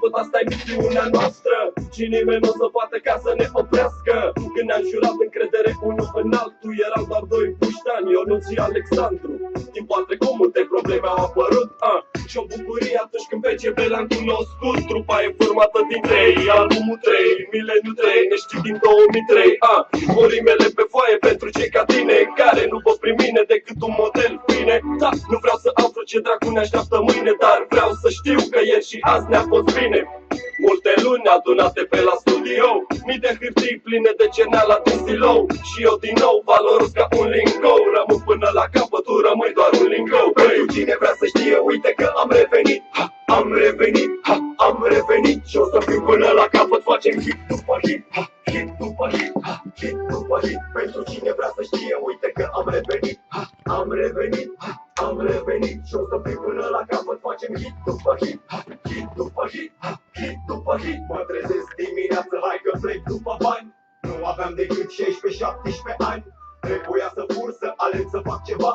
capăt, asta e misiunea noastră și nimeni nu o să poate ca să ne oprească. Când ne-am jurat încredere unul în altul, erau doar doi puștani, Ionut și Alexandru. Timpul a trecut, multe probleme au apărut, și o bucurie atunci când pe CB l-am cunoscut. Trupa e formată din 3, albumul 3, mileniul 3, ne știi din 2003. O rimele pe foaie pentru cei ca tine, care nu pot prin mine decât un model bine. Da, nu vreau să aflu ce dracu ne așteaptă mâine, dar vreau să știu că ieri și azi ne-a fost bine. Multe luni adunate pe la studio, mii de hârtii pline de cerneala din stilou, și eu din nou valoros ca un lingo. Rămân până la capăt, tu rămâi doar un lingo. Pentru cine vrea să știe, uite că am revenit, am revenit, am revenit. Și o să fiu până la capăt, facem hit după hit, hit după hit, hit după hit. Pentru cine vrea să știe, uite că am revenit, am revenit, am revenit. Și o să fiu până la capăt, facem hit după hit, hit după hit, hit după hit. Mă trezesc dimineață, hai că plec după bani. Nu aveam decât 16-17 ani. Trebuia să fur, să aleg, să fac ceva.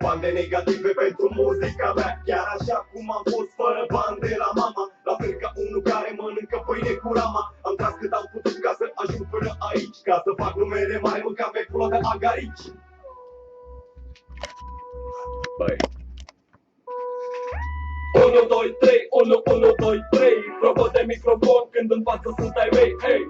Bande negative pentru muzica mea, chiar așa cum am fost fără bani de la mama. La fel ca unul care mănâncă pâine cu rama. Am tras cât am putut ca să ajung până aici, ca să fac numere mari, mâncam pe pula de agarici. Băi 1, 2, 3, 1, 1, 2, 3. Probă de microfon când în față sunt ai mei, hey.